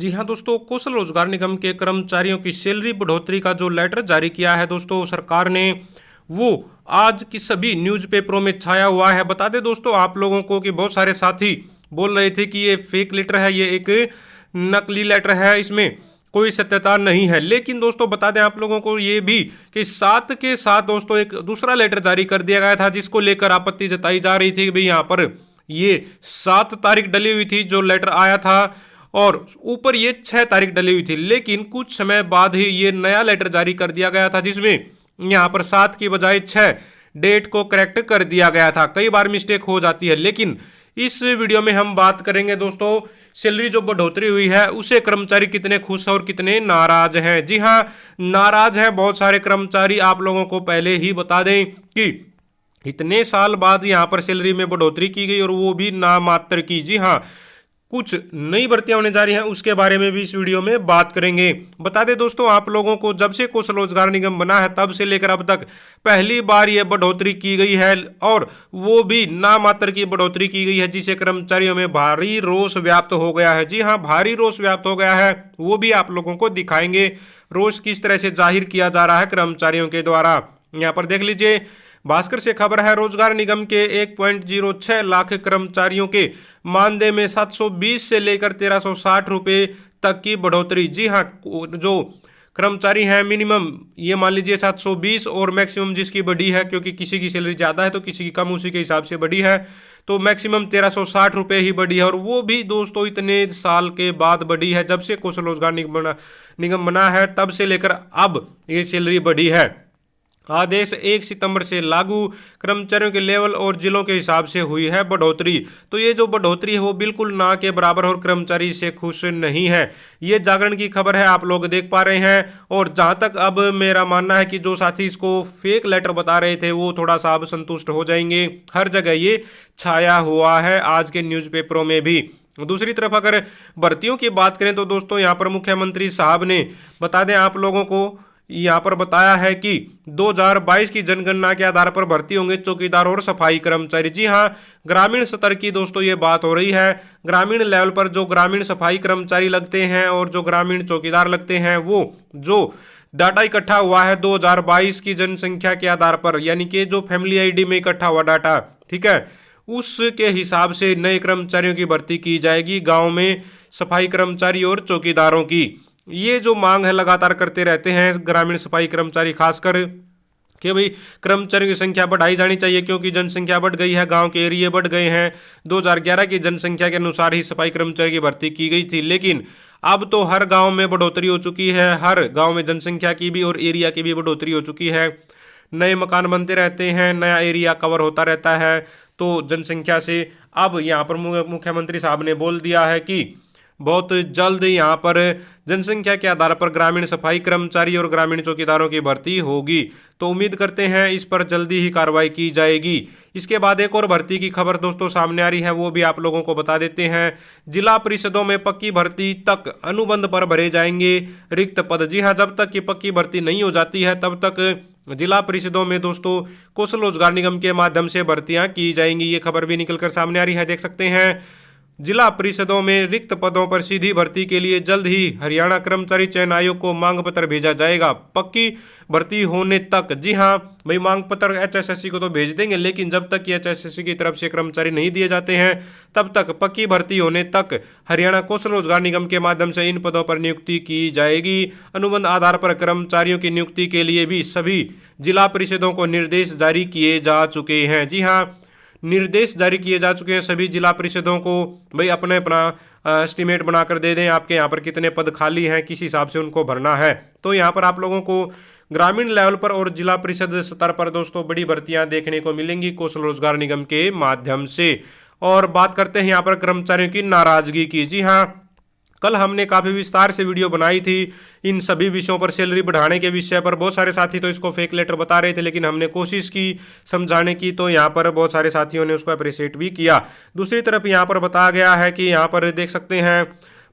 जी हाँ दोस्तों, कौशल रोजगार निगम के कर्मचारियों की सैलरी बढ़ोतरी का जो लेटर जारी किया है दोस्तों सरकार ने, वो आज की सभी न्यूज़पेपरों में छाया हुआ है। बता दें दोस्तों आप लोगों को कि बहुत सारे साथी बोल रहे थे कि ये फेक लेटर है, ये एक नकली लेटर है, इसमें कोई सत्यता नहीं है। लेकिन दोस्तों बता दें आप लोगों को ये भी कि साथ के साथ दोस्तों एक दूसरा लेटर जारी कर दिया गया था, जिसको लेकर आपत्ति जताई जा रही थी कि भाई यहाँ पर ये 7 तारीख डली हुई थी जो लेटर आया था, और ऊपर ये 6 तारीख डली हुई थी। लेकिन कुछ समय बाद ही ये नया लेटर जारी कर दिया गया था, जिसमें यहाँ पर 7 की बजाय 6 डेट को करेक्ट कर दिया गया था। कई बार मिस्टेक हो जाती है, लेकिन इस वीडियो में हम बात करेंगे दोस्तों सैलरी जो बढ़ोतरी हुई है उसे कर्मचारी कितने खुश और कितने नाराज हैं। जी हाँ, नाराज हैं बहुत सारे कर्मचारी। आप लोगों को पहले ही बता दें कि इतने साल बाद यहाँ पर सैलरी में बढ़ोतरी की गई और वो भी नामात्र की। जी हाँ, कुछ नई भर्तियां होने जा रही हैं, उसके बारे में भी इस वीडियो में बात करेंगे। बता दें दोस्तों आप लोगों को, जब से कौशल रोजगार निगम बना है तब से लेकर अब तक पहली बार यह बढ़ोतरी की गई है, और वो भी नामात्र की बढ़ोतरी की गई है, जिससे कर्मचारियों में भारी रोष व्याप्त हो गया है। जी हाँ, भारी रोष व्याप्त हो गया है, वो भी आप लोगों को दिखाएंगे रोष किस तरह से जाहिर किया जा रहा है कर्मचारियों के द्वारा। यहाँ पर देख लीजिए, भास्कर से खबर है, रोजगार निगम के 1.06 लाख कर्मचारियों के मानदेय में 720 से लेकर 1360 रुपए तक की बढ़ोतरी। जी हाँ, जो कर्मचारी हैं मिनिमम ये मान लीजिए 720, और मैक्सिमम जिसकी बढ़ी है, क्योंकि किसी की सैलरी ज़्यादा है तो किसी की कम, उसी के हिसाब से बढ़ी है, तो मैक्सिमम 1360 रुपये ही बढ़ी है। और वो भी दोस्तों इतने साल के बाद बढ़ी है, जब से कौशल रोजगार निगम बना है तब से लेकर अब ये सैलरी बढ़ी है। आदेश 1 सितंबर से लागू, कर्मचारियों के लेवल और जिलों के हिसाब से हुई है बढ़ोतरी। तो ये जो बढ़ोतरी है वो बिल्कुल ना के बराबर, और कर्मचारी इससे खुश नहीं है। ये जागरण की खबर है, आप लोग देख पा रहे हैं। और जहां तक अब मेरा मानना है कि जो साथी इसको फेक लेटर बता रहे थे वो थोड़ा सा अब संतुष्ट हो जाएंगे। हर जगह ये छाया हुआ है आज के न्यूज़पेपरों में भी। दूसरी तरफ अगर भर्तियों की बात करें तो दोस्तों यहाँ पर मुख्यमंत्री साहब ने, बता दें आप लोगों को, यहाँ पर बताया है कि 2022 की जनगणना के आधार पर भर्ती होंगे चौकीदार और सफाई कर्मचारी। जी हाँ, ग्रामीण स्तर की दोस्तों ये बात हो रही है। ग्रामीण लेवल पर जो ग्रामीण सफाई कर्मचारी लगते हैं और जो ग्रामीण चौकीदार लगते हैं, वो जो डाटा इकट्ठा हुआ है 2022 की जनसंख्या के आधार पर, यानी कि जो फैमिली आईडी में इकट्ठा हुआ डाटा, ठीक है, उसके हिसाब से नए कर्मचारियों की भर्ती की जाएगी गाँव में, सफाई कर्मचारी और चौकीदारों की। ये जो मांग है लगातार करते रहते हैं ग्रामीण सफाई कर्मचारी, खासकर कि भाई कर्मचारियों की संख्या बढ़ाई जानी चाहिए, क्योंकि जनसंख्या बढ़ गई है, गांव के एरिया बढ़ गए हैं। 2011 की जनसंख्या के अनुसार ही सफाई कर्मचारी की भर्ती की गई थी, लेकिन अब तो हर गांव में बढ़ोतरी हो चुकी है, हर गांव में जनसंख्या की भी और एरिया की भी बढ़ोतरी हो चुकी है। नए मकान बनते रहते हैं, नया एरिया कवर होता रहता है, तो जनसंख्या से अब यहाँ पर मुख्यमंत्री साहब ने बोल दिया है कि बहुत जल्द यहाँ पर जनसंख्या के आधार पर ग्रामीण सफाई कर्मचारी और ग्रामीण चौकीदारों की भर्ती होगी। तो उम्मीद करते हैं इस पर जल्दी ही कार्रवाई की जाएगी। इसके बाद एक और भर्ती की खबर दोस्तों सामने आ रही है, वो भी आप लोगों को बता देते हैं। जिला परिषदों में पक्की भर्ती तक अनुबंध पर भरे जाएंगे रिक्त पद। जी हाँ, जब तक की पक्की भर्ती नहीं हो जाती है तब तक जिला परिषदों में दोस्तों कौशल रोजगार निगम के माध्यम से भर्तियां की जाएंगी। ये खबर भी निकलकर सामने आ रही है, देख सकते हैं। जिला परिषदों में रिक्त पदों पर सीधी भर्ती के लिए जल्द ही हरियाणा कर्मचारी चयन आयोग को मांग पत्र भेजा जाएगा, पक्की भर्ती होने तक। जी हाँ भाई, मांग पत्र एचएसएससी को तो भेज देंगे, लेकिन जब तक कि एचएसएससी की तरफ से कर्मचारी नहीं दिए जाते हैं तब तक पक्की भर्ती होने तक हरियाणा कौशल रोजगार निगम के माध्यम से इन पदों पर नियुक्ति की जाएगी। अनुबंध आधार पर कर्मचारियों की नियुक्ति के लिए भी सभी जिला परिषदों को निर्देश जारी किए जा चुके हैं। जी हाँ, निर्देश जारी किए जा चुके हैं सभी जिला परिषदों को। भाई अपने अपना एस्टिमेट बनाकर दे दें, आपके यहाँ पर कितने पद खाली हैं, किस हिसाब से उनको भरना है। तो यहाँ पर आप लोगों को ग्रामीण लेवल पर और जिला परिषद स्तर पर दोस्तों बड़ी भर्तियां देखने को मिलेंगी कौशल रोजगार निगम के माध्यम से। और बात करते हैं यहाँ पर कर्मचारियों की नाराजगी की। जी हाँ, कल हमने काफ़ी विस्तार से वीडियो बनाई थी इन सभी विषयों पर, सैलरी बढ़ाने के विषय पर। बहुत सारे साथी तो इसको फेक लेटर बता रहे थे, लेकिन हमने कोशिश की समझाने की, तो यहाँ पर बहुत सारे साथियों ने उसको अप्रिशिएट भी किया। दूसरी तरफ यहाँ पर बताया गया है कि यहाँ पर देख सकते हैं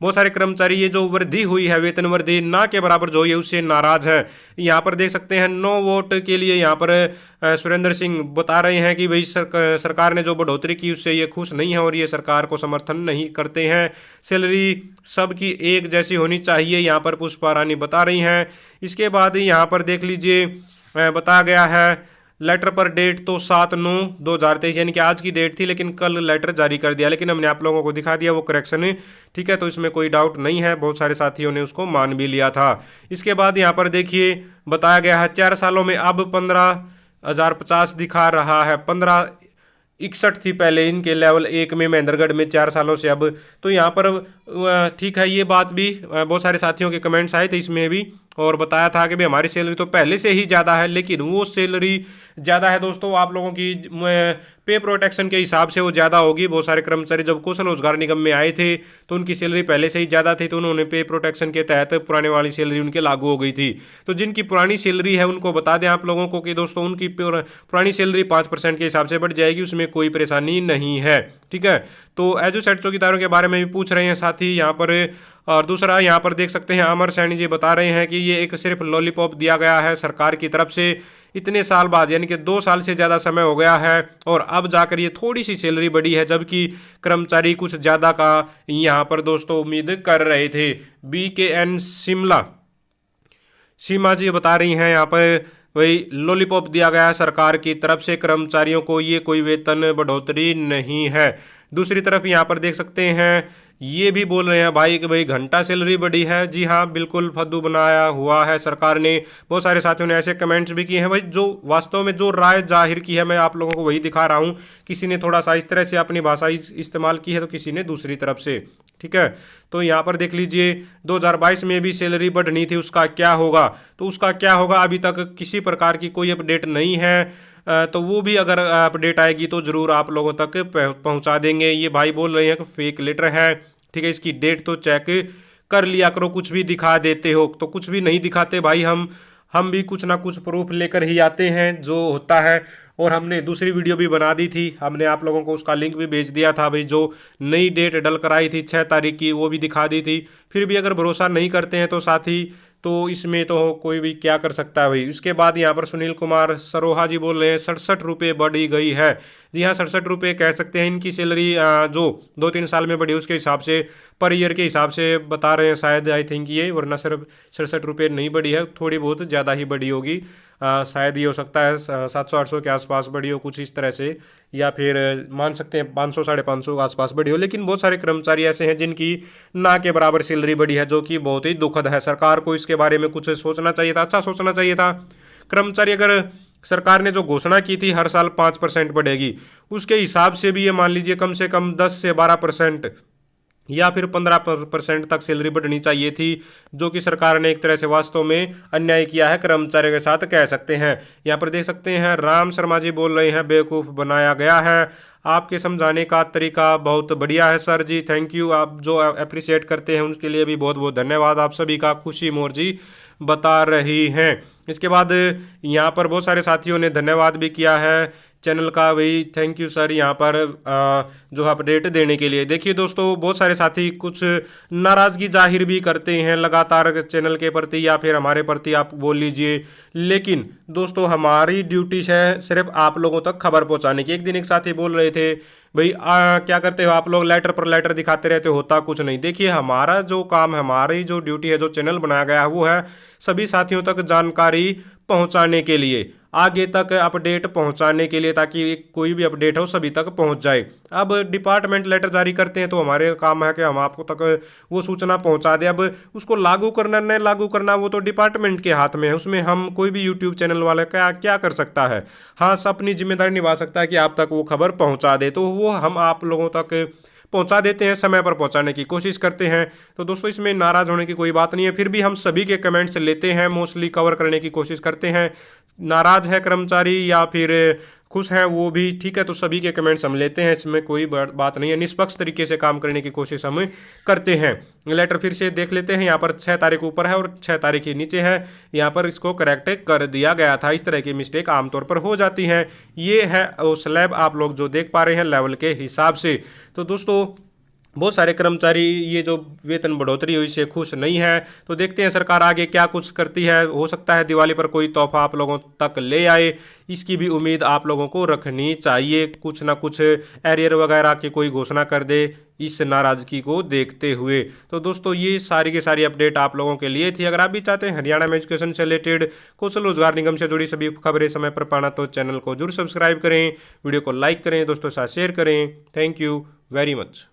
बहुत सारे कर्मचारी ये जो वृद्धि हुई है, वेतन वृद्धि ना के बराबर जो हुई है, उससे नाराज है। यहाँ पर देख सकते हैं नो वोट के लिए यहाँ पर सुरेंद्र सिंह बता रहे हैं कि भाई सरकार ने जो बढ़ोतरी की उससे ये खुश नहीं है और ये सरकार को समर्थन नहीं करते हैं। सैलरी सबकी एक जैसी होनी चाहिए, यहाँ पर पुष्पा रानी बता रही हैं। इसके बाद यहाँ पर देख लीजिए बताया गया है लेटर पर डेट तो 7/9/2023 यानी कि आज की डेट थी, लेकिन कल लेटर जारी कर दिया, लेकिन हमने आप लोगों को दिखा दिया वो करेक्शन, ठीक है। तो इसमें कोई डाउट नहीं है, बहुत सारे साथियों ने उसको मान भी लिया था। इसके बाद यहाँ पर देखिए बताया गया है 4 सालों में अब 15,050 दिखा रहा है। 1561 थी पहले इनके लेवल 1 में महेंद्रगढ़ में 4 सालों से अब। तो यहाँ पर ठीक है, ये बात भी बहुत सारे साथियों के कमेंट्स आए थे इसमें भी, और बताया था कि भाई हमारी सैलरी तो पहले से ही ज़्यादा है, लेकिन वो सैलरी ज़्यादा है दोस्तों आप लोगों की पे प्रोटेक्शन के हिसाब से वो ज़्यादा होगी। बहुत सारे कर्मचारी जब कौशल रोजगार निगम में आए थे तो उनकी सैलरी पहले से ही ज़्यादा थी, तो उन्होंने पे प्रोटेक्शन के तहत पुराने वाली सैलरी उनके लागू हो गई थी। तो जिनकी पुरानी सैलरी है उनको बता दें आप लोगों को कि दोस्तों उनकी पुरानी सैलरी 5% के हिसाब से बढ़ जाएगी, उसमें कोई परेशानी नहीं है, ठीक है। तो एजुसेट चौकीदारों के बारे में भी पूछ रहे हैं साथी यहाँ पर। और दूसरा यहाँ पर देख सकते हैं अमर सैनी जी बता रहे हैं कि ये एक सिर्फ लॉलीपॉप दिया गया है सरकार की तरफ से, इतने साल बाद यानी कि 2 साल से ज़्यादा समय हो गया है और अब जाकर ये थोड़ी सी सैलरी बढ़ी है, जबकि कर्मचारी कुछ ज़्यादा का यहाँ पर दोस्तों उम्मीद कर रहे थे। BKN सीमा जी बता रही हैं यहाँ पर वही लॉलीपॉप दिया गया है सरकार की तरफ से कर्मचारियों को, ये कोई वेतन बढ़ोतरी नहीं है। दूसरी तरफ यहाँ पर देख सकते हैं ये भी बोल रहे हैं भाई कि भाई घंटा सैलरी बढ़ी है। जी हाँ, बिल्कुल फद्दू बनाया हुआ है सरकार ने। बहुत सारे साथियों ने ऐसे कमेंट्स भी किए हैं भाई, जो वास्तव में जो राय जाहिर की है मैं आप लोगों को वही दिखा रहा हूँ। किसी ने थोड़ा सा इस तरह से अपनी भाषा इस्तेमाल की है तो किसी ने दूसरी तरफ से, ठीक है। तो यहाँ पर देख लीजिए 2022 में भी सैलरी बढ़नी थी, उसका क्या होगा? तो उसका क्या होगा अभी तक किसी प्रकार की कोई अपडेट नहीं है। तो वो भी अगर अपडेट आएगी तो ज़रूर आप लोगों तक पहुंचा देंगे। ये भाई बोल रहे हैं कि फेक लेटर है, ठीक है, इसकी डेट तो चेक कर लिया करो, कुछ भी दिखा देते हो। तो कुछ भी नहीं दिखाते भाई, हम भी कुछ ना कुछ प्रूफ लेकर ही आते हैं जो होता है। और हमने दूसरी वीडियो भी बना दी थी, हमने आप लोगों को उसका लिंक भी भेज दिया था भाई, जो नई डेट डल कर आई थी 6 तारीख की, वो भी दिखा दी थी। फिर भी अगर भरोसा नहीं करते हैं तो साथी, तो इसमें तो कोई भी क्या कर सकता है भाई। उसके बाद यहाँ पर सुनील कुमार सरोहा जी बोल रहे हैं 67 रुपये बढ़ी गई है। जी हाँ, 67 रुपये कह सकते हैं इनकी सैलरी जो 2-3 साल में बढ़ी उसके हिसाब से, पर ईयर के हिसाब से बता रहे हैं शायद, आई थिंक ये, वरना सिर्फ 67 रुपये नहीं बढ़ी है, थोड़ी बहुत ज़्यादा ही बढ़ी होगी। शायद ये हो सकता है 700-800 के आसपास बढ़ी हो, कुछ इस तरह से, या फिर मान सकते हैं 500-550 के आसपास बढ़ी हो। लेकिन बहुत सारे कर्मचारी ऐसे हैं जिनकी ना के बराबर सैलरी बढ़ी है, जो कि बहुत ही दुखद है। सरकार को इसके बारे में कुछ सोचना चाहिए था, अच्छा सोचना चाहिए था। कर्मचारी अगर सरकार ने जो घोषणा की थी हर साल 5% बढ़ेगी, उसके हिसाब से भी ये मान लीजिए कम से कम 10 से 12% या फिर 15% तक सैलरी बढ़नी चाहिए थी, जो कि सरकार ने एक तरह से वास्तव में अन्याय किया है कर्मचारियों के साथ, कह सकते हैं। यहाँ पर देख सकते हैं राम शर्मा जी बोल रहे हैं बेवकूफ़ बनाया गया है, आपके समझाने का तरीका बहुत बढ़िया है सर जी, थैंक यू। आप जो अप्रिशिएट करते हैं उसके लिए भी बहुत बहुत धन्यवाद आप सभी का, खुशी मोर जी बता रही हैं। इसके बाद यहाँ पर बहुत सारे साथियों ने धन्यवाद भी किया है चैनल का, वही थैंक यू सर यहाँ पर जो अपडेट देने के लिए। देखिए दोस्तों, बहुत सारे साथी कुछ नाराज़गी जाहिर भी करते हैं लगातार चैनल के प्रति या फिर हमारे प्रति, आप बोल लीजिए, लेकिन दोस्तों हमारी ड्यूटी है सिर्फ आप लोगों तक खबर पहुंचाने की। एक दिन एक साथी बोल रहे थे भाई क्या करते हो आप लोग, लेटर पर लेटर दिखाते रहते, होता कुछ नहीं। देखिए हमारा जो काम है, हमारी जो ड्यूटी है, जो चैनल बनाया गया है, वो है सभी साथियों तक जानकारी पहुंचाने के लिए, आगे तक अपडेट पहुंचाने के लिए, ताकि कोई भी अपडेट हो सभी तक पहुंच जाए। अब डिपार्टमेंट लेटर जारी करते हैं तो हमारे काम है कि हम आपको तक वो सूचना पहुंचा दें। अब उसको लागू करना न लागू करना वो तो डिपार्टमेंट के हाथ में है, उसमें हम कोई भी यूट्यूब चैनल वाले क्या कर सकता है। हाँ, सब अपनी जिम्मेदारी निभा सकता है कि आप तक वो खबर पहुँचा दे, तो वो हम आप लोगों तक पहुंचा देते हैं, समय पर पहुंचाने की कोशिश करते हैं। तो दोस्तों इसमें नाराज़ होने की कोई बात नहीं है, फिर भी हम सभी के कमेंट्स लेते हैं, मोस्टली कवर करने की कोशिश करते हैं। नाराज़ है कर्मचारी या फिर खुश हैं वो भी, ठीक है, तो सभी के कमेंट्स हम लेते हैं, इसमें कोई बात नहीं है। निष्पक्ष तरीके से काम करने की कोशिश हम करते हैं। लेटर फिर से देख लेते हैं, यहाँ पर 6 तारीख ऊपर है और 6 तारीख ही नीचे है, यहाँ पर इसको करेक्ट कर दिया गया था। इस तरह की मिस्टेक आमतौर पर हो जाती हैं। ये है वो स्लैब आप लोग जो देख पा रहे हैं लेवल के हिसाब से। तो दोस्तों बहुत सारे कर्मचारी ये जो वेतन बढ़ोतरी हुई से खुश नहीं है। तो देखते हैं सरकार आगे क्या कुछ करती है। हो सकता है दिवाली पर कोई तोहफा आप लोगों तक ले आए, इसकी भी उम्मीद आप लोगों को रखनी चाहिए। कुछ ना कुछ एरियर वगैरह की कोई घोषणा कर दे इस नाराजगी को देखते हुए। तो दोस्तों ये सारी की सारी अपडेट आप लोगों के लिए थी। अगर आप भी चाहते हैं हरियाणा में एजुकेशन से रिलेटेड कौशल रोजगार निगम से जुड़ी सभी खबरें समय पर पाना, तो चैनल को जरूर सब्सक्राइब करें, वीडियो को लाइक करें, दोस्तों के साथ शेयर करें। Thank you very much.